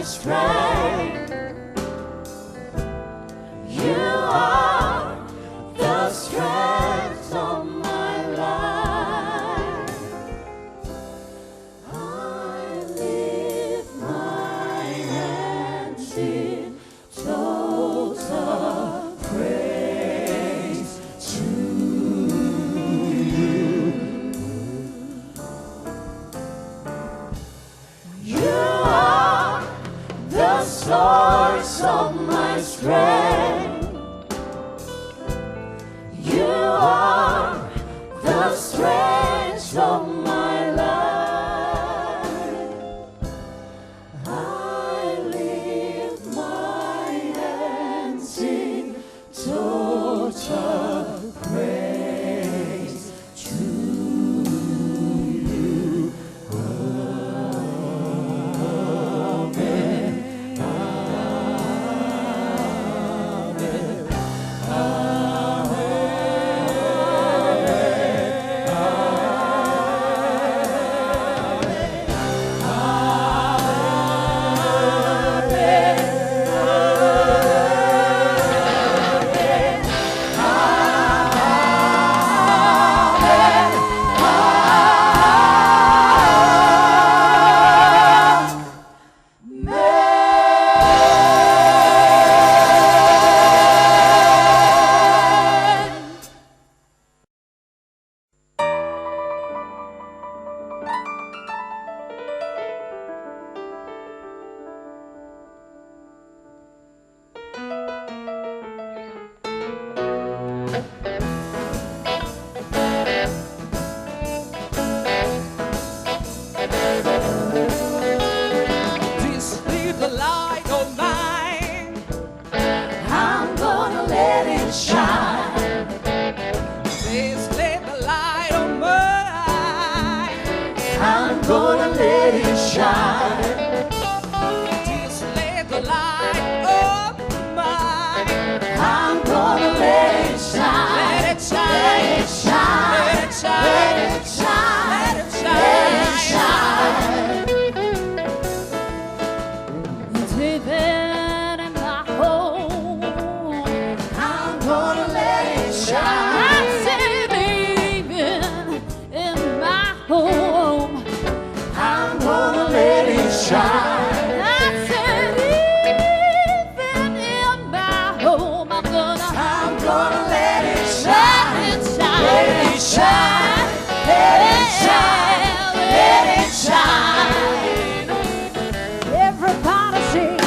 strength. You are the strength of my life. I lift my hands in total praise to you. You are the source of my strength. You are the strength of my life. I lift my hands in total praise to you. Amen. This little light of mine, I'm gonna let it shine. this little light of mine, I'm gonna let it shine. this little light of mine, I'm gonna let it shine. let it shine, Let it shine. let it shine, Let it shine. let it Let it shine. It's living in my home. I'm gonna let it shine. I say living in my home. I'm gonna let it shine. I say living in my home. I'm gonna let it shine. let it shine. Let it shine. Let it shine. Let it shine. Everybody sing.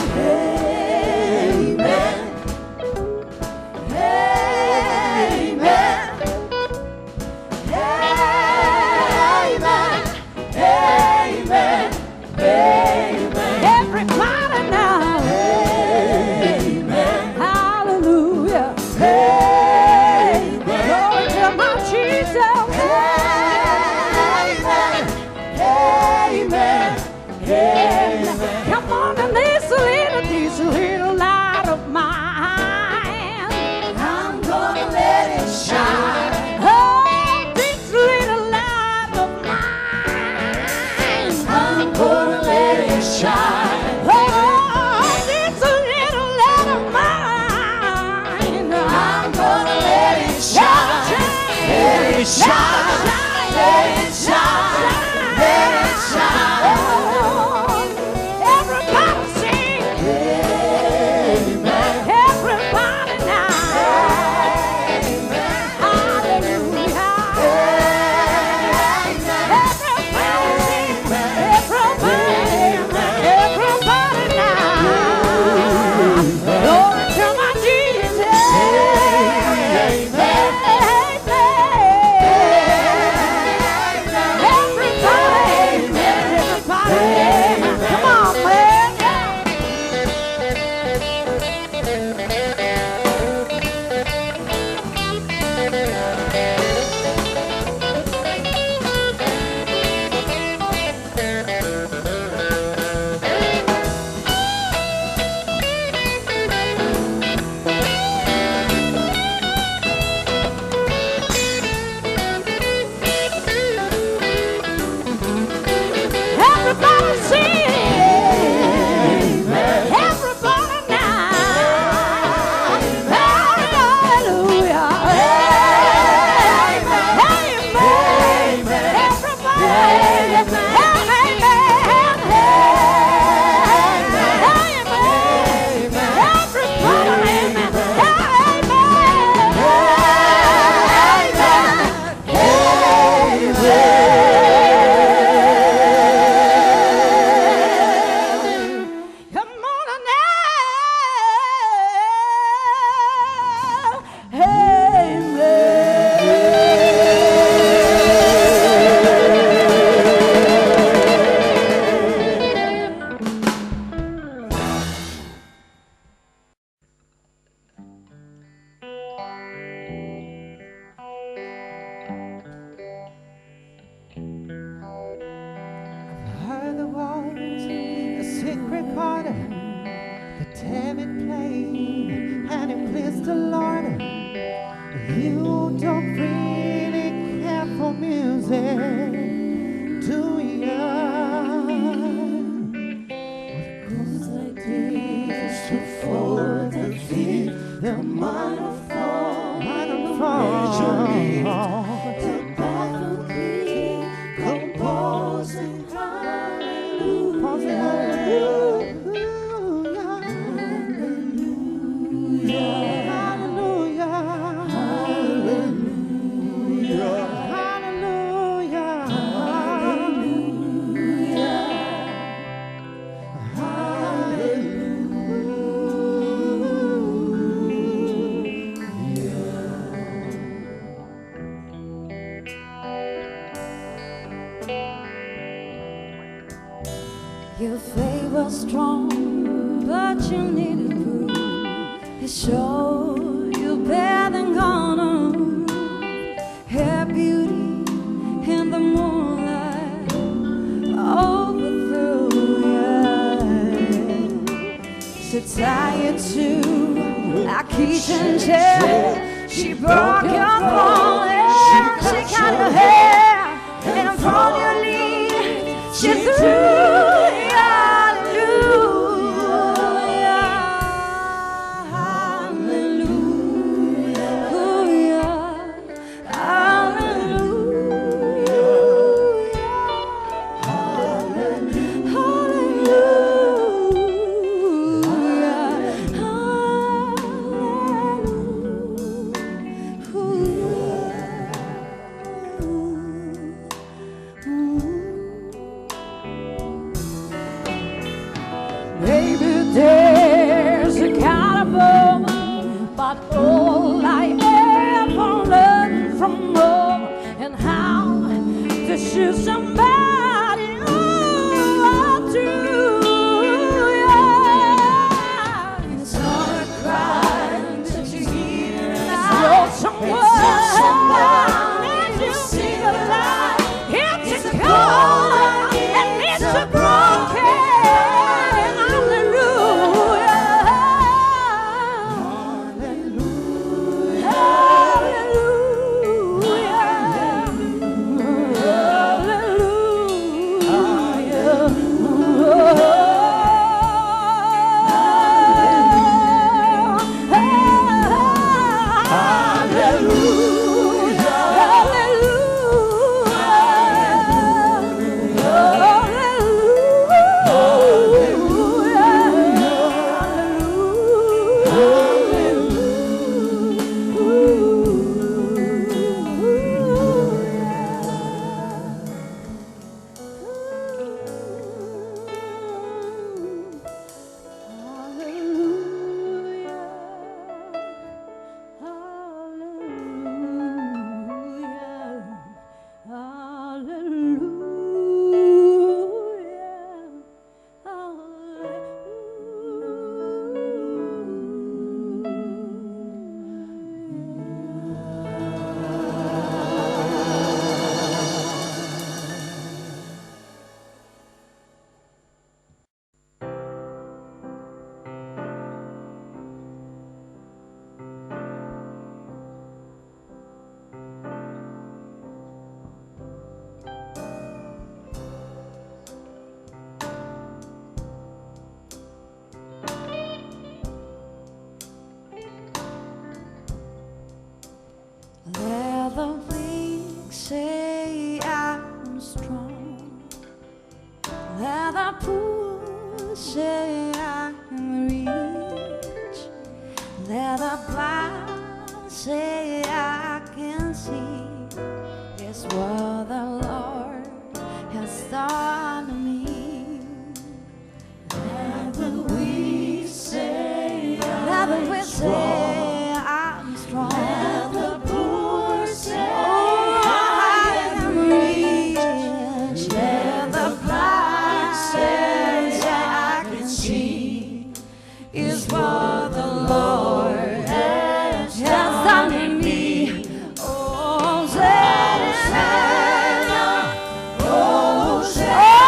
music recorder, the David played, and it pleased the Lord. You don't really care for music, do you? Cause I did to fold and feed the microphone, the battle key, composing hallelujah. Your faith was strong, but you needed proof. It showed you better than gonna. Her beauty in the moonlight overthrew you. She tied you to a kitchen chair. She broke your throne and she cut your hair. And from your lead, she threw. There's a kind of woman, but all I ever learned from her and how to shoot somebody to it's not a crime that you hear and someone and you see a lie. It's a cold and it's a broken. Let the weak say I'm strong. Let the poor say I can reach. Let the blind say I can see. It's what the Lord has done to me. Let the weak say I'm strong. Let the poor say I am rich. Let the blind say I can see. Is what the Lord has done in me. Oh, Hosanna, Hosanna.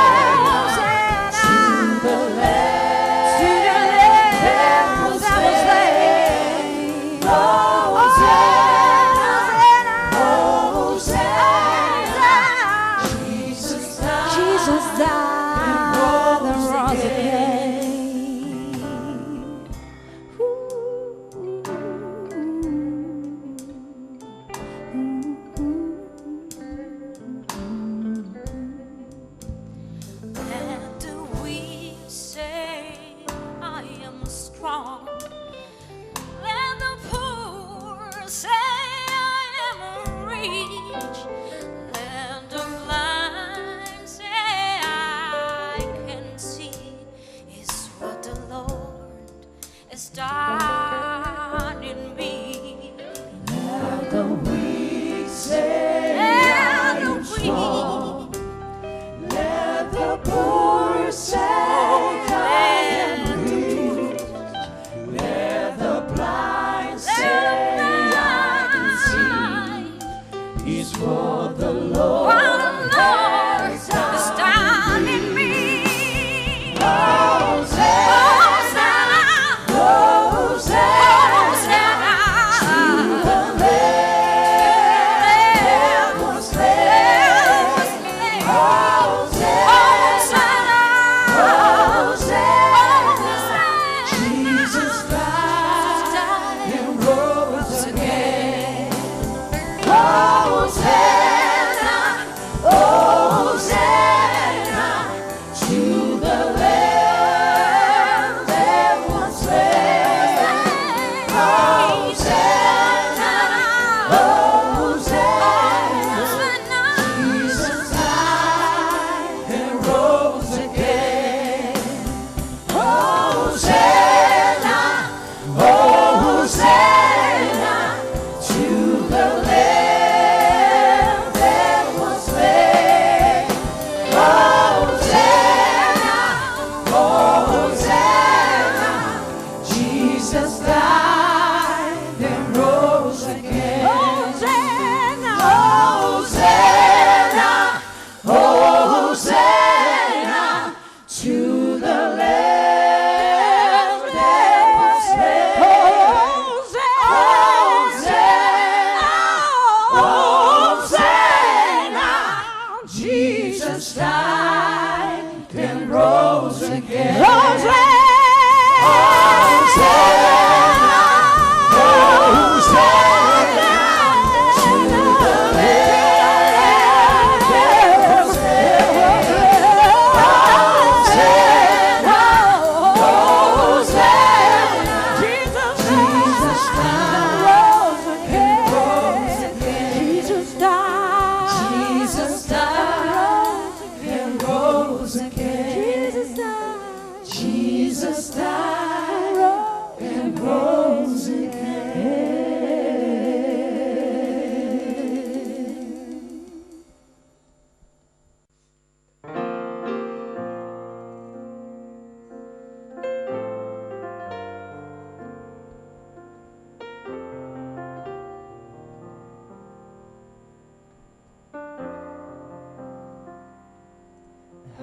rose again.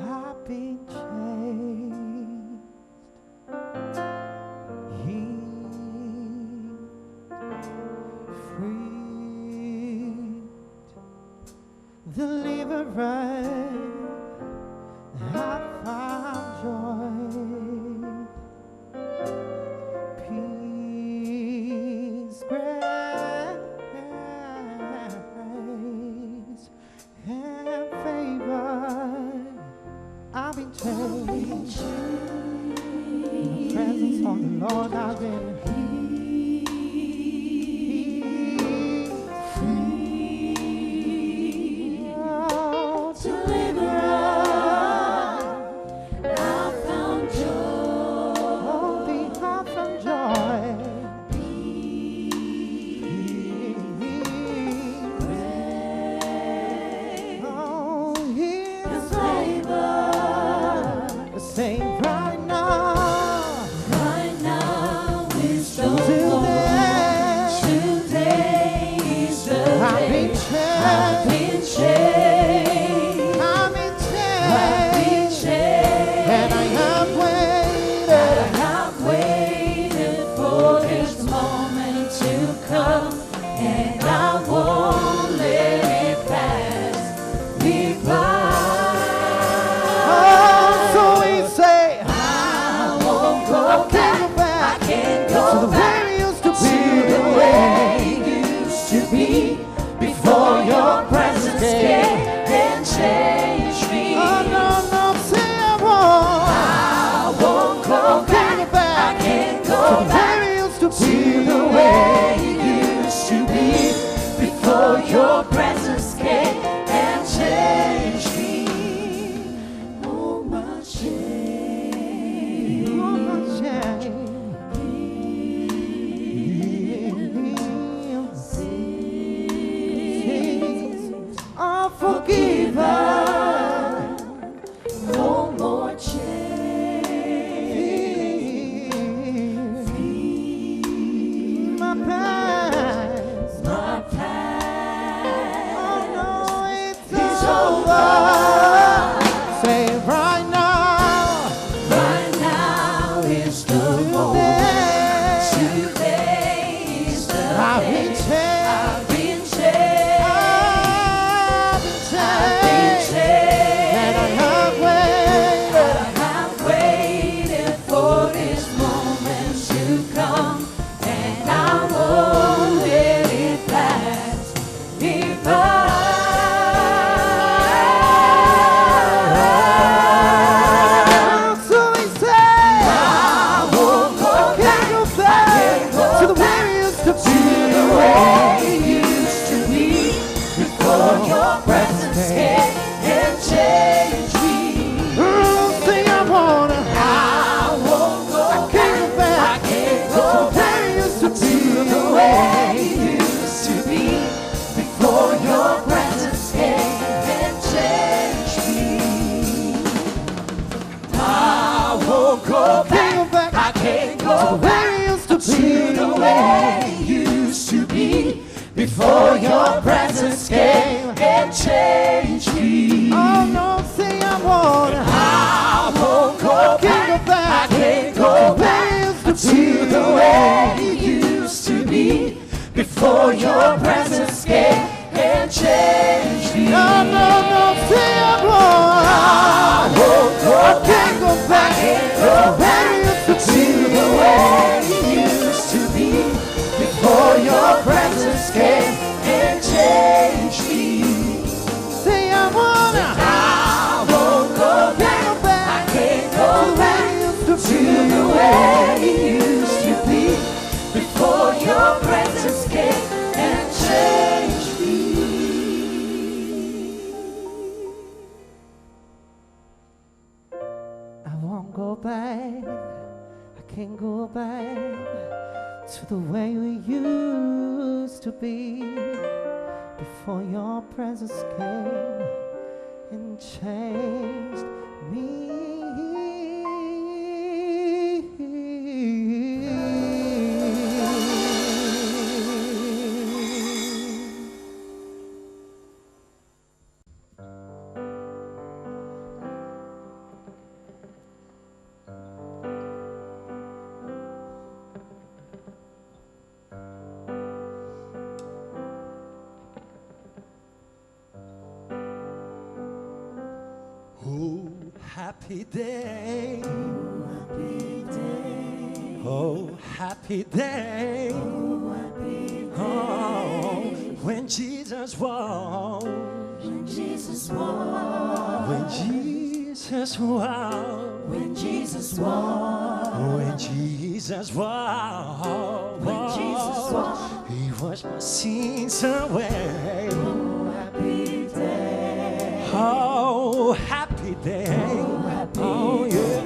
I've been changed, healed, freed, delivered. I found joy, peace, grace, and favor. I've been changed. In the presence of the Lord, I've been healed, free, delivered. I found joy. Oh, I found joy. Peace, oh, His favor. Say right now is the today is the day. I've been changed, and I have waited for this moment to come, and I won't let it pass me by. Before your presence came and changed me. Oh no, no, say I won't go back. I can't go back to the way it used to be. Before your presence came and changed me. Oh my shame, oh my shame. Forgiven, no more chains. My past, oh no, it's over. Say right now is the moment. Today is the day. I've been changed. Before your presence came and changed me. Oh no, say I won't go back. I can't go back to the way it used to be. Before your presence came and changed me. No, no, no, say I won't go back. the way it used to be before your presence came and changed me. Say I won't go back. I can't go back to the way it used to be before your presence came and changed me. I won't go back. I can't go back to the way we used to be before your presence came and changed me. Oh, happy day. Oh, happy day. Oh, when Jesus walked. When Jesus walked. When Jesus walked. When Jesus walked. When Jesus walked. When Jesus walked. He washed my sins away. Oh, happy day. Oh, happy day. Oh, yeah.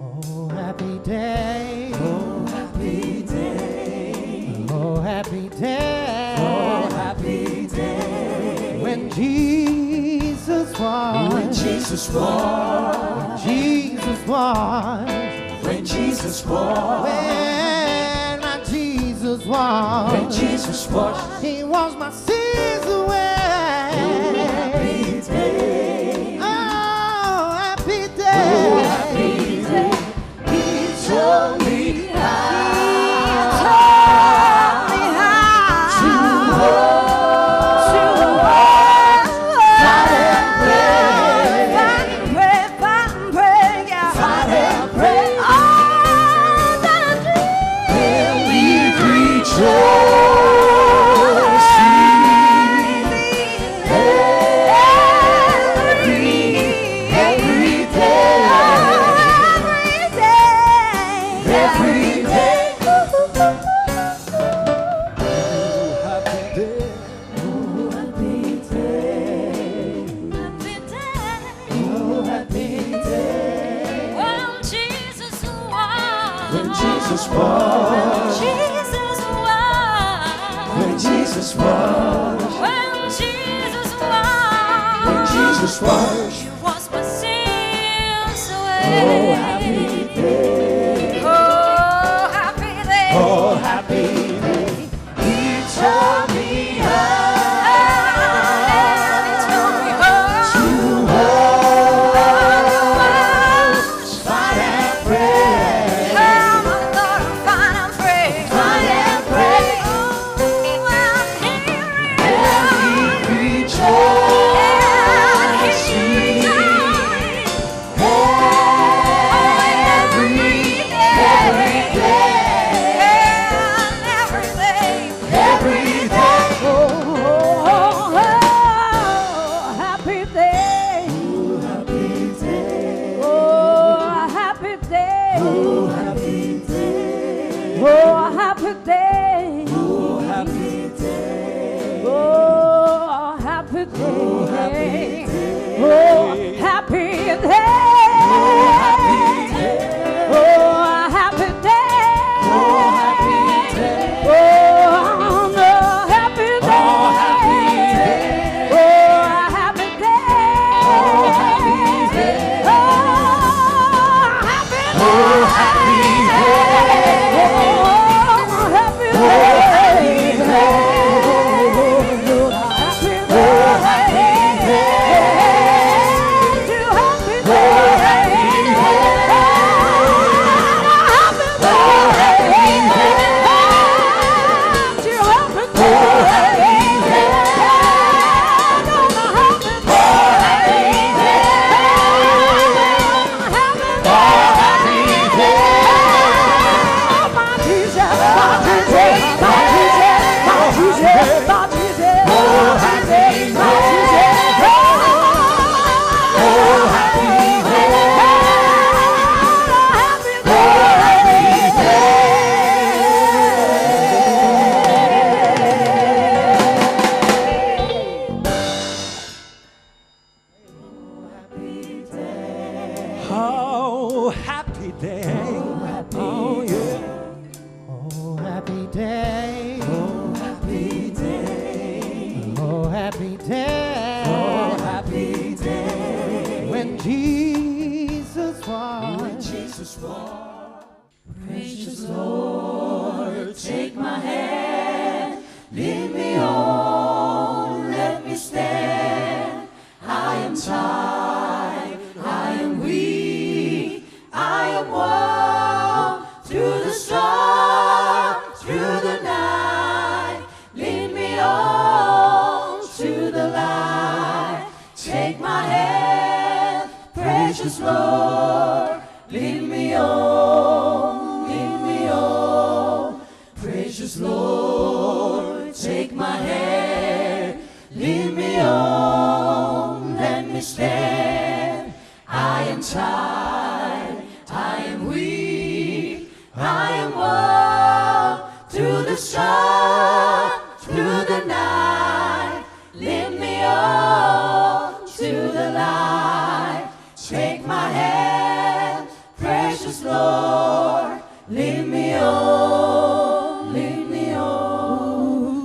Oh, happy day. Oh, happy day. Oh, happy day. Oh, happy day. When Jesus was. When Jesus was. When Jesus was. When Jesus was. When my Jesus was. When Jesus was. He washed my sins away. Oh, happy day. Oh, happy day. Oh, happy day. He told me how. To walk. Fight and pray. Fight and pray. Then we rejoice. Jesus was. When Jesus was. When Jesus was. When Jesus was. He washed my sins away. Oh, happy day. Oh, happy day. Oh, happy day. He told me day. Oh, yeah. Oh, happy day. Oh, happy day. Oh, happy day. Oh, happy day. When Jesus walked. When Jesus walked. Precious Lord, take my hand, lead me on, let me stand. I am tired, I am weak, I am worn through the storm, through the night. Lead me on to the light. Take my hand, precious Lord, lead me on, lead me on. Precious Lord, take my hand, lead me on, let me stand. I am tired, I am weak, I am worn through the storm, through the night. Lead me on to the light. Take my hand, precious Lord, lead me on, lead me on.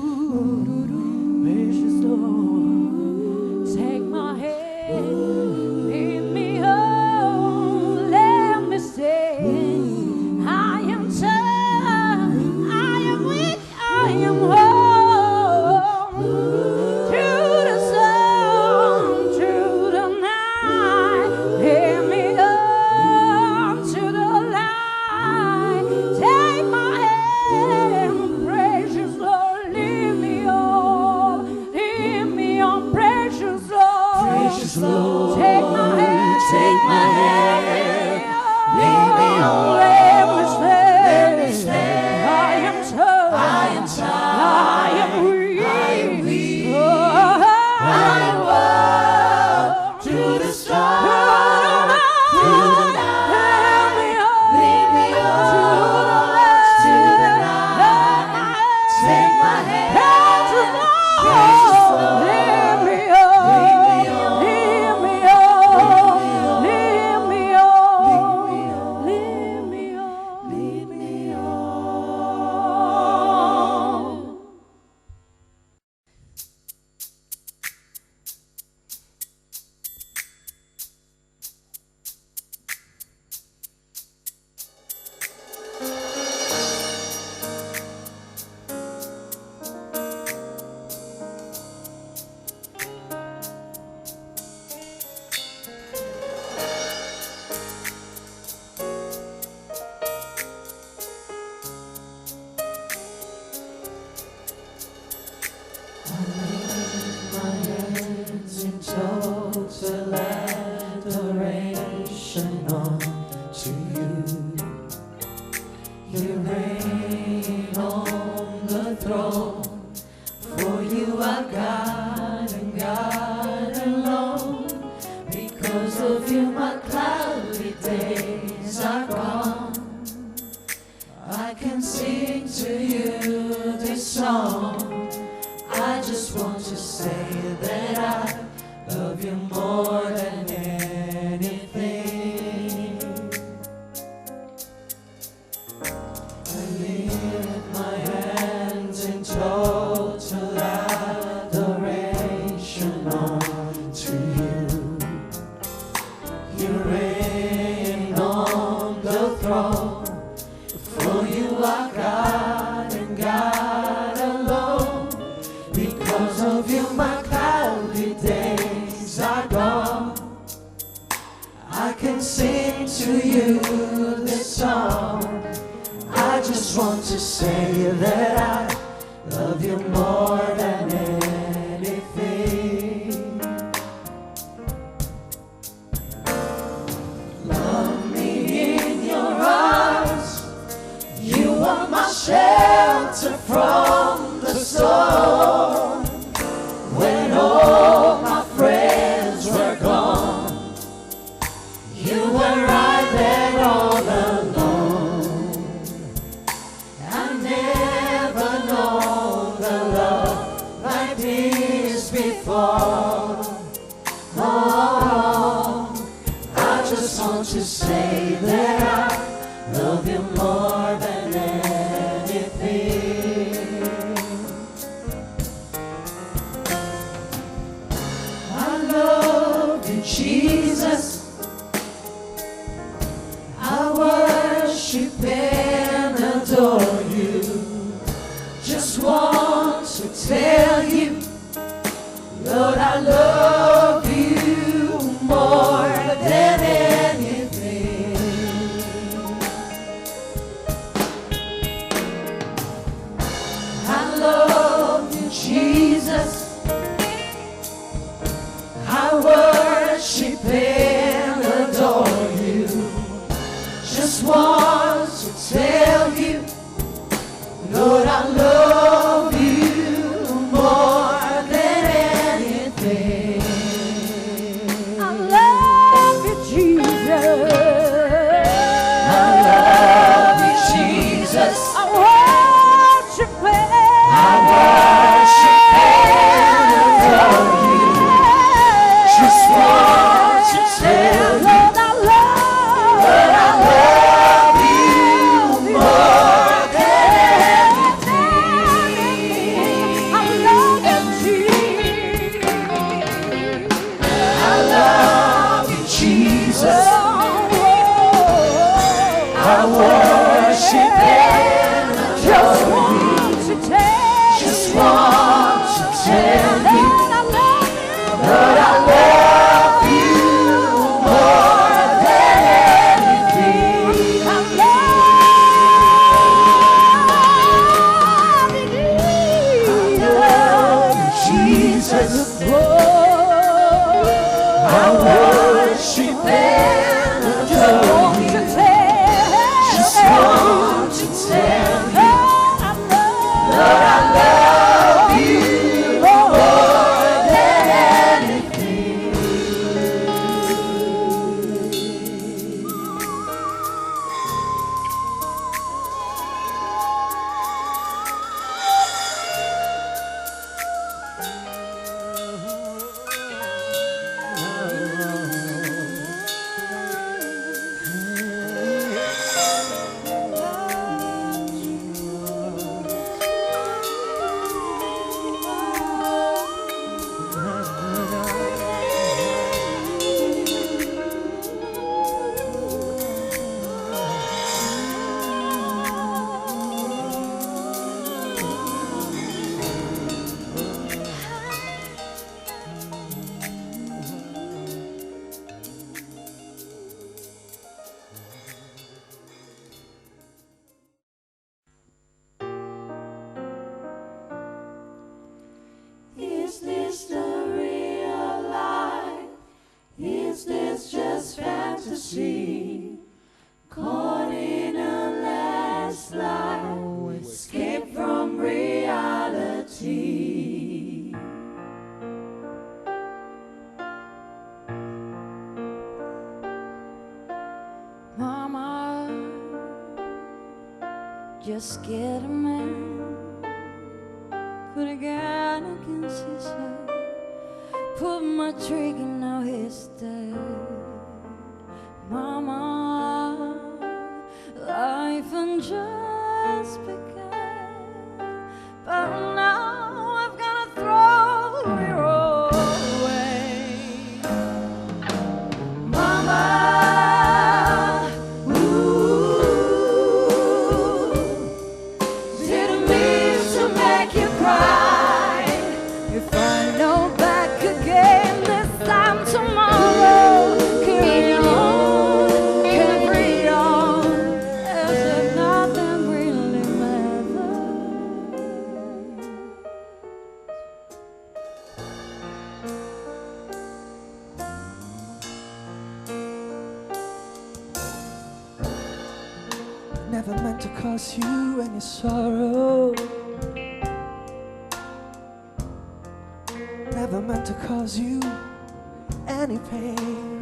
Precious Lord, take my hand, lead me on, let me stay. I am tired, I am weak, I am whole. Through the sun, through the night, lead me on to the light. Take my hand, precious Lord, lead me on, precious Lord. Precious Lord, Take my hand, take my hand, lead me on, let me stand. let me stand. I am tired, I am tired, I am weak, I am weak, Oh, I am worn through the storm, through the night. Lead me on to the light. Take my hand, precious Lord, lead me lead me on, lead me on, lead me on, lead me on, lead me on. My hands in total adoration unto you. You reign on the throne, for you are God and God alone. Because of you my cloudy days are gone. I can sing to you this song. I just want to say that I love you more than anything. I lift my hands in total adoration unto you. You reign on the throne, for you are God and God alone. Because of you my cloudy days are gone. I can sing to you this song. I just want to say that I love you more than anything. Love me in your arms. You are my shelter from the storm. When all my friends were gone, you were right there all alone. I never known the love love you more than anything. I love you, Jesus. I worship and adore you. Just want to tell you, Lord, I love you more than anything. I love you, Jesus. I worship and adore you. Just want to tell you, Lord, I love you more than anything. I love you, Jesus. I love you, Jesus. I worship I worship and adore you. Just want to tell you, Lord, I love you more than anything. I love you, Jesus. I love you, Jesus. I worship and Just adore you. want to tell Just you, want to tell you, Lord, I love you. Lord, I love you more than anything. I love you, Jesus. I worship and adore you. Just want to tell you, Lord, I love you more than anything. Is this the real life? Is this just fantasy? Caught in a landslide, escape from reality. Mama, just get a man, put a gun against his head, pull my trigger, now he's dead. Mama, life had just begun, but now I've gotta throw it all away. Mama, Didn't mean to make you cry. if I know back again this time tomorrow, carry on, carry on, as if nothing really matters. Never meant to cause you any sorrow. Never meant to cause you any pain.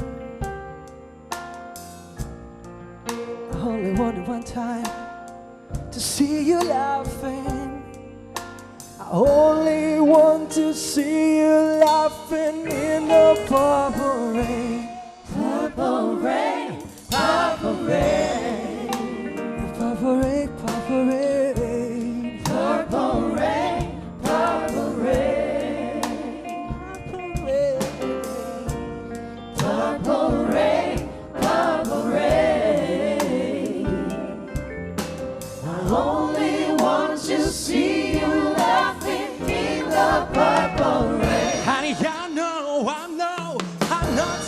I only wanted one time to see you laughing. I only want to see you laughing in the purple rain. Purple rain, purple rain. see you laughing in the purple rain. Honey, I know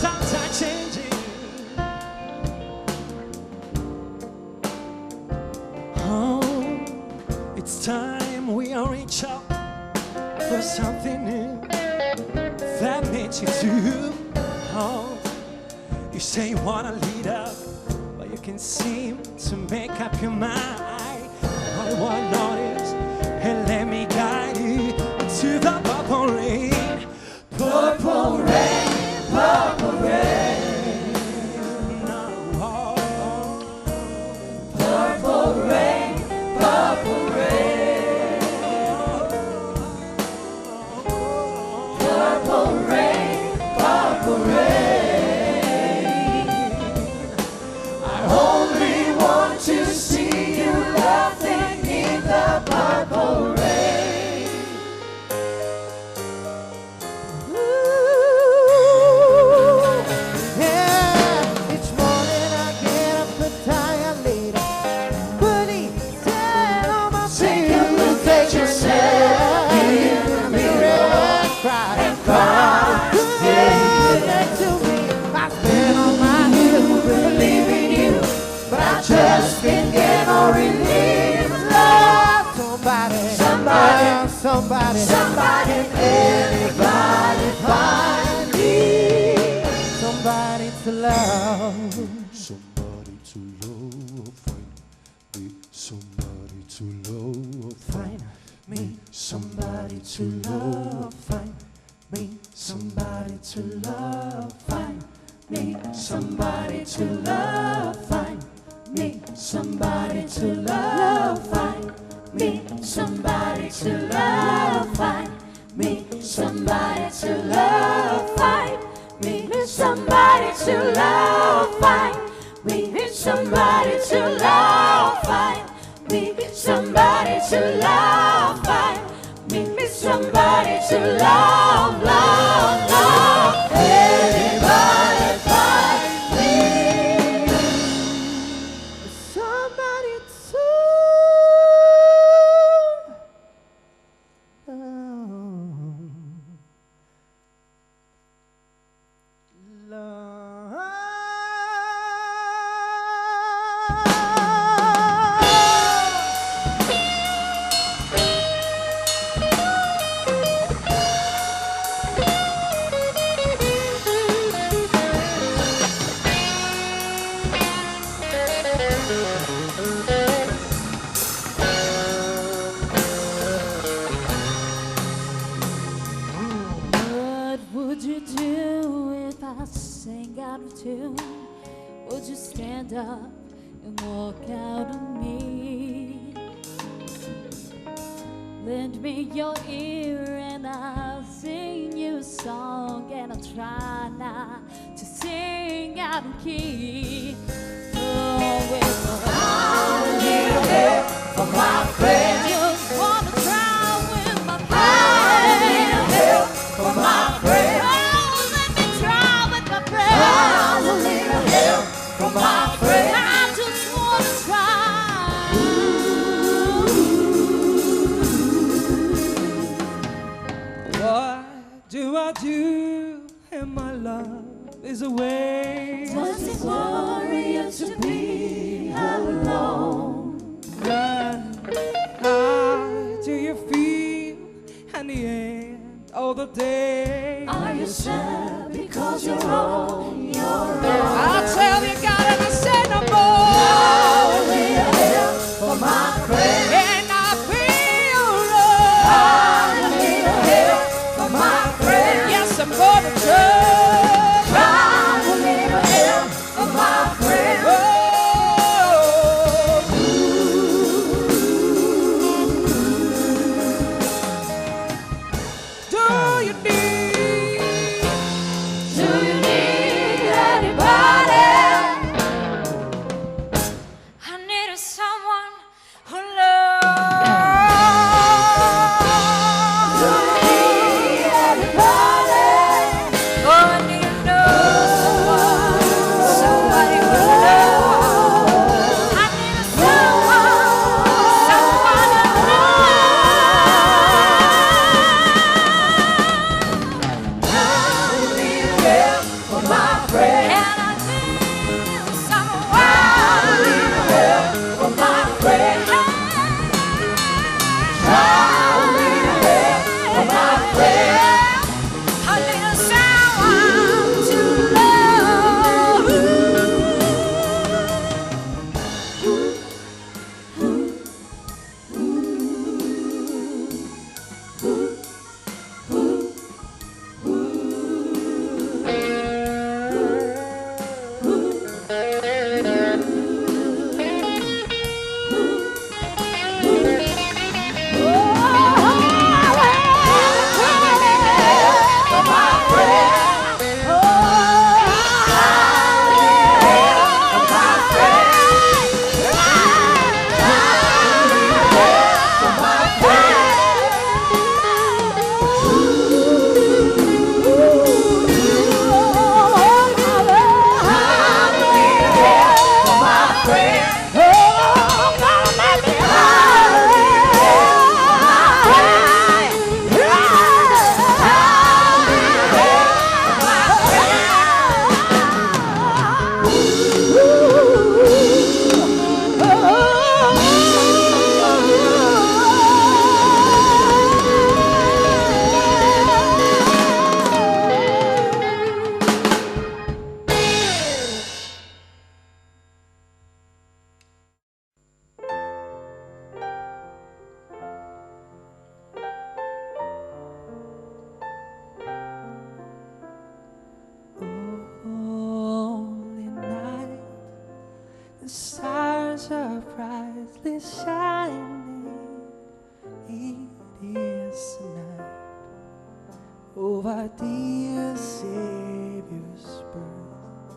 times are changing. Oh, it's time we all reach out for something new that makes you do. Oh, you say you wanna lead up, but you can seem to make up your mind. All I wanna know is, and let me guide you to the purple rain. Purple rain, purple rain. No, Purple rain, purple rain. Purple rain, purple rain. I only want to see you laughing in the purple rain. Yeah, each morning I get up a tired later. Buddy, stand on my feet. Look at yourself in the mirror And cry. and cry. Yeah, next to me. I stand on my heels, Believe in you, but I just can't get no relief. Love somebody, Somebody. somebody, somebody, anybody find me. somebody to love. Somebody to love, find me. Somebody to love, Find me somebody to love, find me somebody to love, find me somebody to love, find me somebody to love, find me somebody to love, find me somebody to love, find me somebody to love, find me somebody to love, find me somebody to love, find me somebody to love, love, love. Anybody find me. Somebody to What would you do if I sang out of tune? Would you stand up and walk out on me? Lend me your ear and I'll sing you a song, and I'll try not to sing out of key. Oh, with A little help from my friend. just wanna try with my A little help from my friend. Oh, let me try with my friend. A little help from my friend. I just wanna try. What do I do? And my love is away. Does it worry you to be alone? How do you feel in the end of the day? Are you sad because you're on your own? I'll tell you, God, and I said no more. A little help from my friend. And I feel love. A little help from my friend. Yes, I'm gonna try. A little help from my friend. Oh, do you need? Do you need Christ is shining. It is the night of our dear Savior's birth.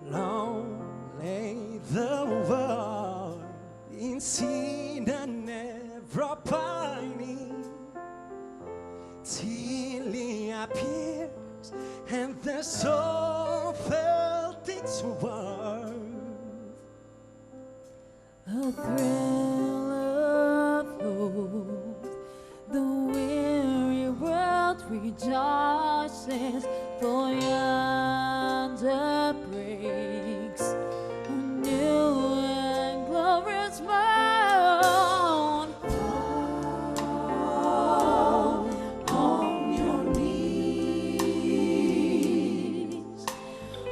Long lay the world in sin and ever pining, till He appears and the soul felt its worth. A thrill of hope, the weary world rejoices, for yonder breaks a new and glorious morn. Fall on your knees,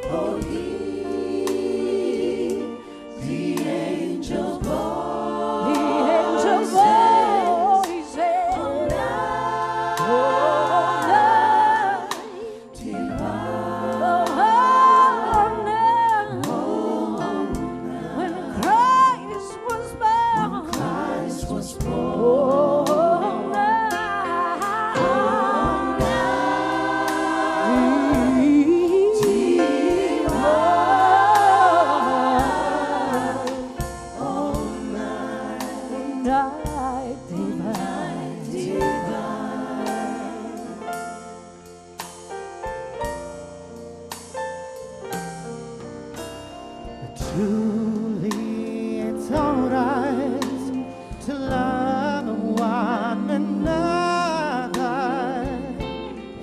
oh hear the angels' voices. The angels' voices. Oh night divine. Oh night. When Christ was born. Christ was born. Oh night. Night divine. Truly, it's alright to love one another.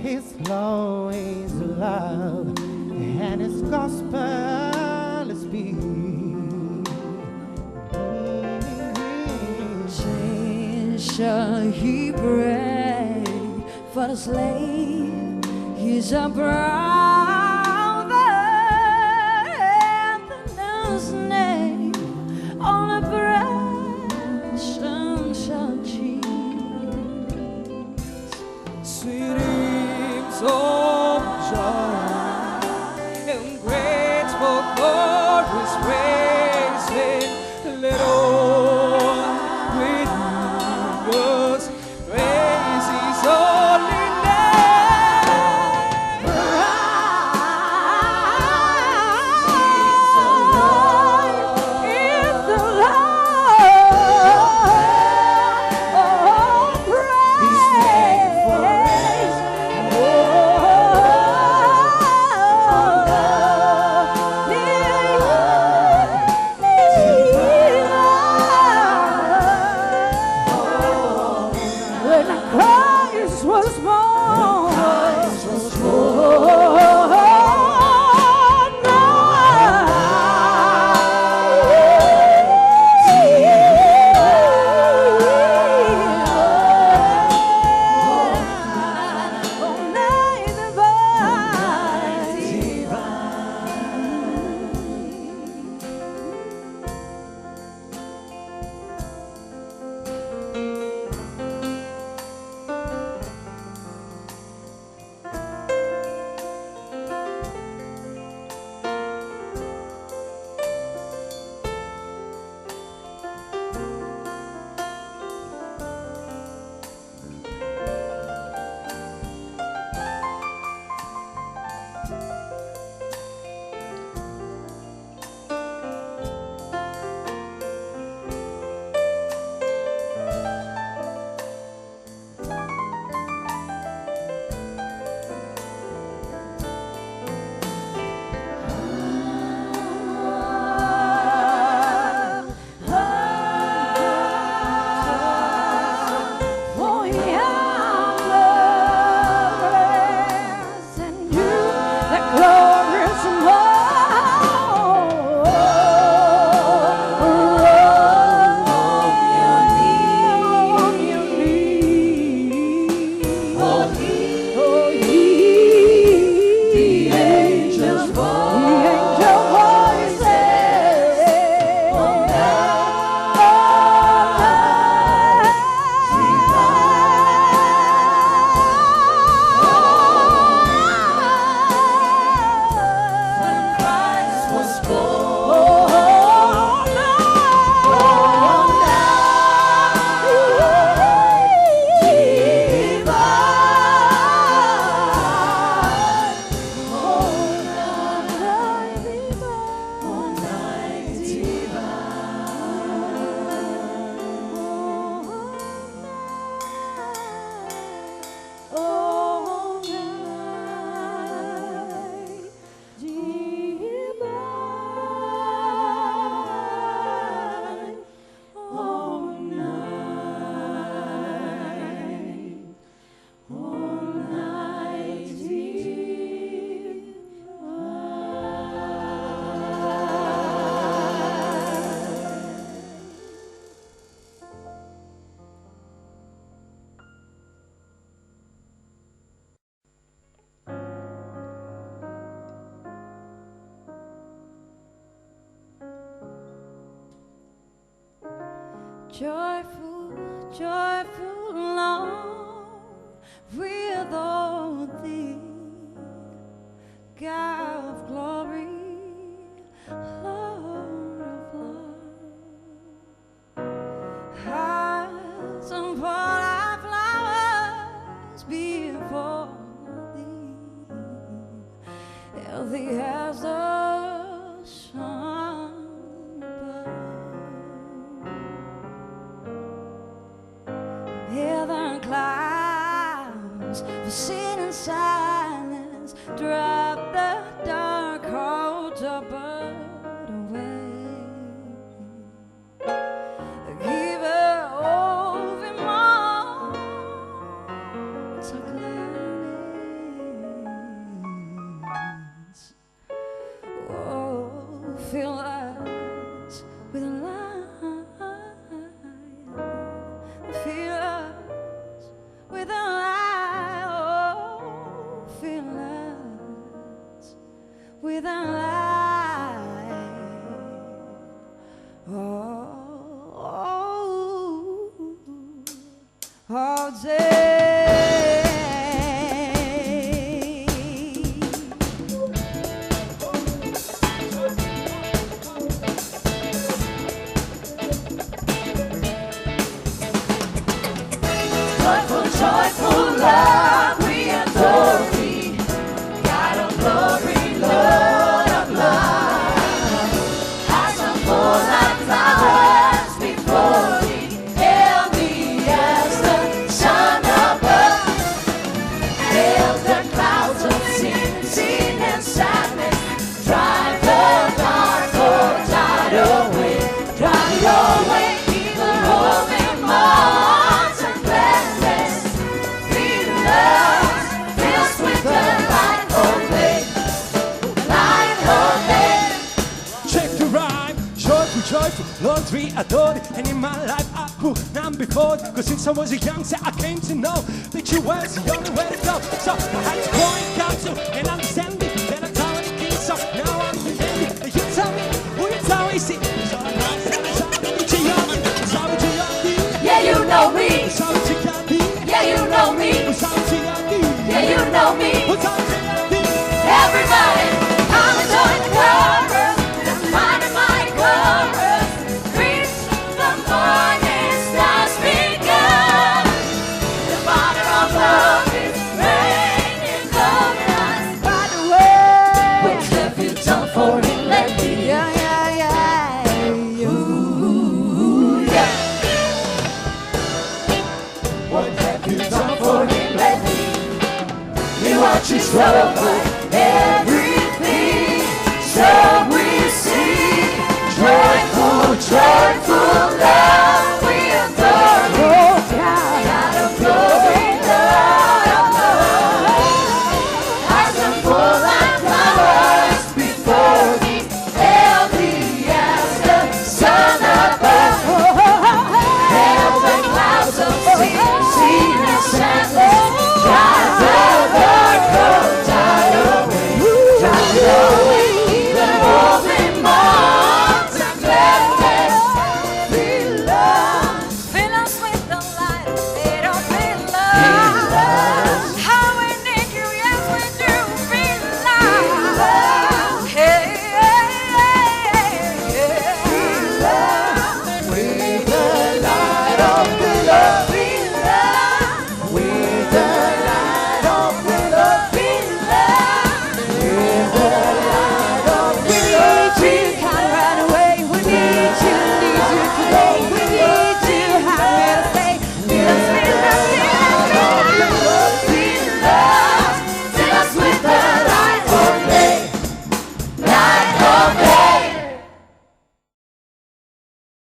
His law is love, and His gospel is peace. Chains shall He break, for the slave He's a brother, and the snake on a branch shall cheese. Sweet hymns of joy and grateful chorus raising, let all with us praise His holy name. Joyful, joyful Lord, we adore thee, God of glory, Lord of love. Hearts and pour our flowers before thee, healthy as the sun above. Heather clouds for sin and silence, drop the dark cold bird away. Give her over to gladness. Oh, fill us with light. Fill us with a light. Oh, fill us with a light. All day. Joyful, joyful love, we adore thee, God of glory, Lord of love. As unfold our flowers before thee, healthy as the sun above. Hail the clouds of sin and sadness, drive the dark clouds away, drive your way, evil roving moths and gladness. Fill us with the light of day, light of day. Check the rhyme, joyful, joyful, Lord we adore thee. And in my life I put none before thee. Cause since I was a young say I came to know that you were the only way to go. So I had to go and counsel and understand thee, that I told the king. So now I'm defending. You tell me, who you tell me, see. So I Yeah, you know me. Yeah, you know me. Yeah, you know me. Everybody, come and join the chorus. I'm finding my chorus. Reach the morning stars begun. The water of love is raining over us. By the way, What have you done for me lately? yeah. Ooh, yeah. What have you done for me lately? You are just so good.